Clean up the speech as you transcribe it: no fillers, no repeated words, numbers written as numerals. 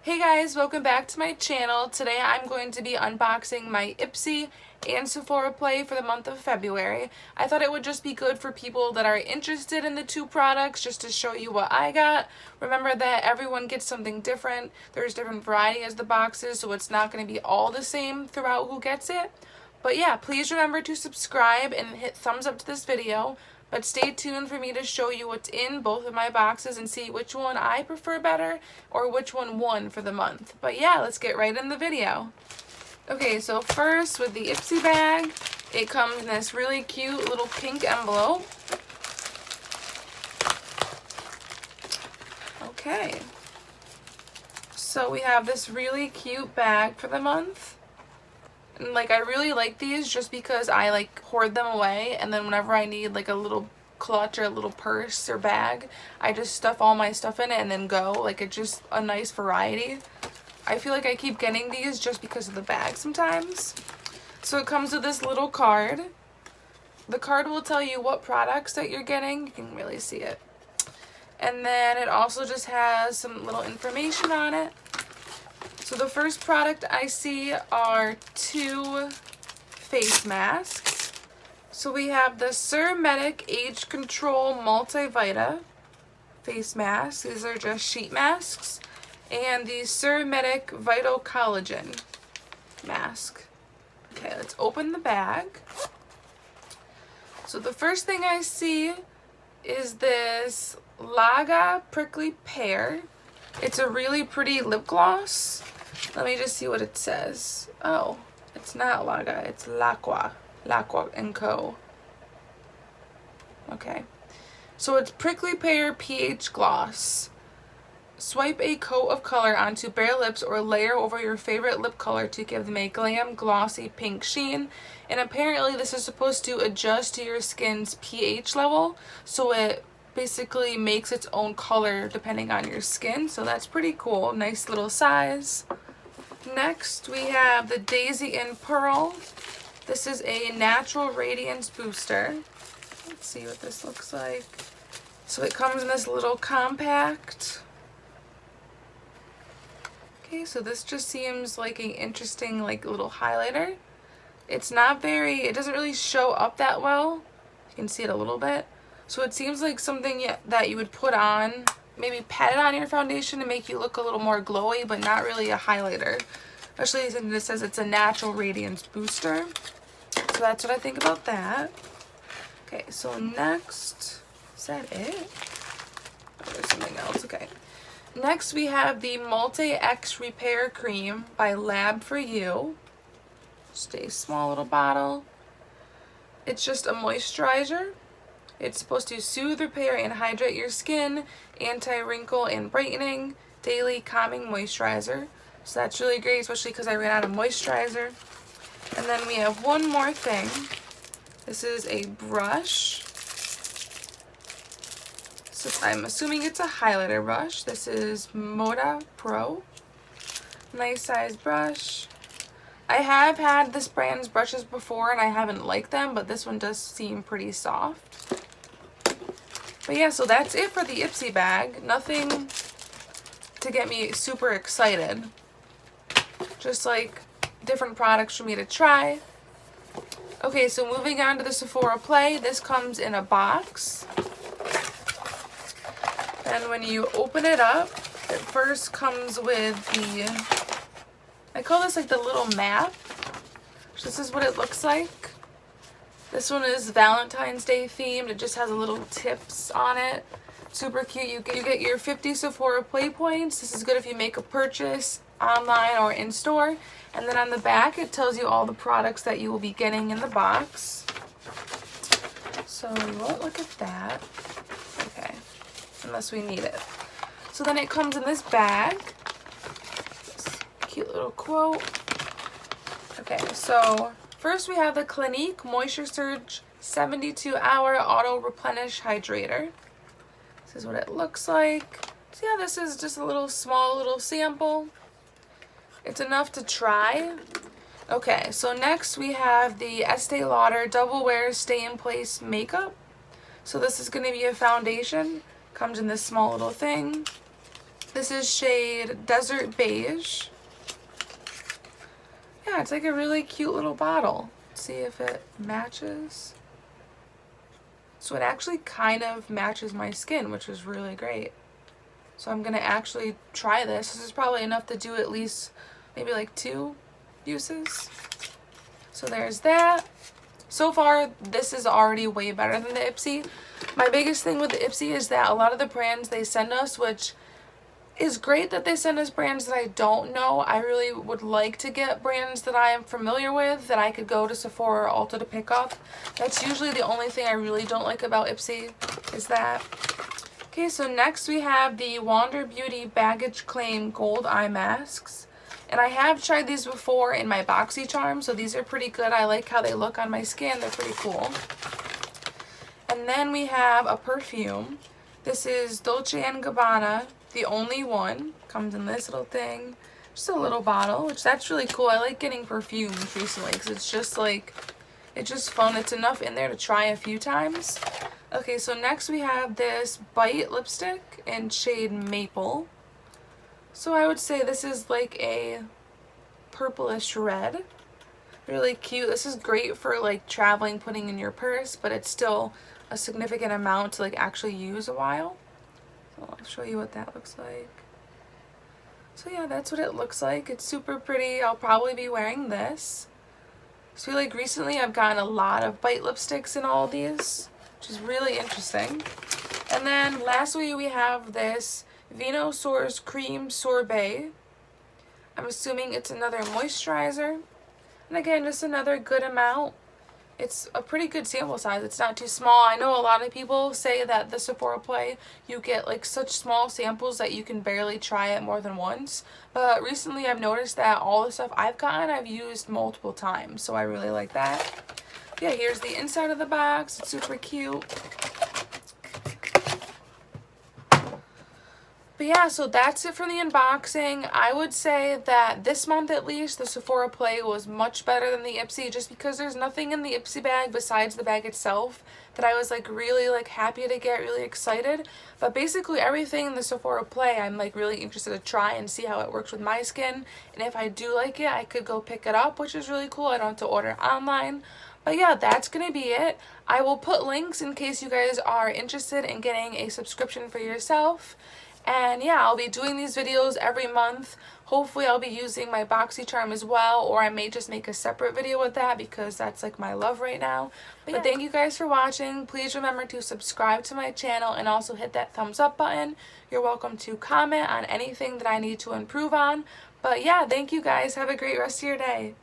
Hey guys, welcome back to my channel. Today I'm going to be unboxing my Ipsy and Sephora Play for the month of February. I thought it would just be good for people that are interested in the two products just to show you what I got. Remember that everyone gets something different. There's different variety as the boxes, so it's not going to be all the same throughout who gets it. But yeah, please remember to subscribe and hit thumbs up to this video. But stay tuned for me to show you what's in both of my boxes and see which one I prefer better or which one won for the month. But yeah, let's get right in the video. Okay, so first with the Ipsy bag, it comes in this really cute little pink envelope. Okay, so we have this really cute bag for the month. And I really like these just because I hoard them away, and then whenever I need a little clutch or a little purse or bag, I just stuff all my stuff in it and then go. It's just a nice variety. I feel like I keep getting these just because of the bag sometimes. So it comes with this little card. The card will tell you what products that you're getting. You can really see it. And then it also just has some little information on it. So the first product I see are two face masks. So we have the Medic Age Control Multivita face masks. These are just sheet masks. And the Medic Vital Collagen mask. Okay, let's open the bag. So the first thing I see is this Laga Prickly Pear. It's a really pretty lip gloss. Let me just see what it says. Oh, it's not Laga, it's Laqua & Co. Okay. So it's Prickly Pear pH Gloss. Swipe a coat of color onto bare lips or layer over your favorite lip color to give them a glam, glossy pink sheen. And apparently this is supposed to adjust to your skin's pH level, so it basically makes its own color depending on your skin. So that's pretty cool. Nice little size. Next we have the Daisy and Pearl. This is a natural radiance booster. Let's see what this looks like. So it comes in this little compact. Okay, so this just seems like an interesting little highlighter. It's not very, it doesn't really show up that well. You can see it a little bit. So it seems like something that you would put on, maybe pat it on your foundation to make you look a little more glowy, but not really a highlighter. Especially since this says it's a natural radiance booster. So that's what I think about that. Okay, so next, is that it? Oh, there's something else, okay. Next we have the Multi-X Repair Cream by Lab for You. Just a small little bottle. It's just a moisturizer. It's supposed to soothe, repair, and hydrate your skin, anti-wrinkle and brightening, daily calming moisturizer. So that's really great, especially because I ran out of moisturizer. And then we have one more thing. This is a brush. So I'm assuming it's a highlighter brush. This is Moda Pro. Nice size brush. I have had this brand's brushes before and I haven't liked them, but this one does seem pretty soft. But yeah, so that's it for the Ipsy bag. Nothing to get me super excited. Just different products for me to try. Okay, so moving on to the Sephora Play. This comes in a box. And when you open it up, it first comes with I call this the little map. This is what it looks like. This one is Valentine's Day themed. It just has a little tips on it. Super cute. You get your 50 Sephora Play points. This is good if you make a purchase online or in store. And then on the back it tells you all the products that you will be getting in the box. So we won't look at that. Okay. Unless we need it. So then it comes in this bag. This cute little quote. Okay, so first we have the Clinique Moisture Surge 72-Hour Auto Replenish Hydrator. This is what it looks like. So yeah, this is just a small little sample. It's enough to try. Okay, so next we have the Estee Lauder Double Wear Stay in Place Makeup. So this is going to be a foundation. Comes in this small little thing. This is shade Desert Beige. Yeah, it's like a really cute little bottle. Let's see if it matches. So it actually kind of matches my skin, which is really great. So I'm going to actually try this. This is probably enough to do at least maybe like 2 uses. So there's that. So far, this is already way better than the Ipsy. My biggest thing with the Ipsy is that a lot of the brands they send us, which is great that they send us brands that I don't know. I really would like to get brands that I am familiar with that I could go to Sephora or Ulta to pick up. That's usually the only thing I really don't like about Ipsy is that. Okay, so next we have the Wander Beauty Baggage Claim Gold Eye Masks. And I have tried these before in my BoxyCharm, so these are pretty good. I like how they look on my skin. They're pretty cool. And then we have a perfume. This is Dolce & Gabbana, The Only One. Comes in this little thing. Just a little bottle, which that's really cool. I like getting perfumes recently because it's just like, it's just fun. It's enough in there to try a few times. Okay, so next we have this Bite lipstick in shade Maple. So I would say this is like a purplish red. Really cute. This is great for like traveling, putting in your purse, but it's still a significant amount to like actually use a while. So I'll show you what that looks like. So yeah, that's what it looks like. It's super pretty. I'll probably be wearing this. So I feel like recently I've gotten a lot of Bite lipsticks in all of these, which is really interesting. And then lastly we have this Vino Source Cream Sorbet. I'm assuming it's another moisturizer. And again, just another good amount. It's a pretty good sample size. It's not too small. I know a lot of people say that the Sephora Play, you get like such small samples that you can barely try it more than once. But recently I've noticed that all the stuff I've gotten, I've used multiple times. So I really like that. Yeah, here's the inside of the box. It's super cute. But yeah, so that's it for the unboxing. I would say that this month at least, the Sephora Play was much better than the Ipsy, just because there's nothing in the Ipsy bag besides the bag itself that I was like really like happy to get, really excited. But basically everything in the Sephora Play I'm like really interested to try and see how it works with my skin. And if I do like it, I could go pick it up, which is really cool. I don't have to order online. But yeah, that's going to be it. I will put links in case you guys are interested in getting a subscription for yourself. And yeah, I'll be doing these videos every month. Hopefully I'll be using my BoxyCharm as well, or I may just make a separate video with that because that's like my love right now. But thank you guys for watching. Please remember to subscribe to my channel and also hit that thumbs up button. You're welcome to comment on anything that I need to improve on. But yeah, thank you guys. Have a great rest of your day.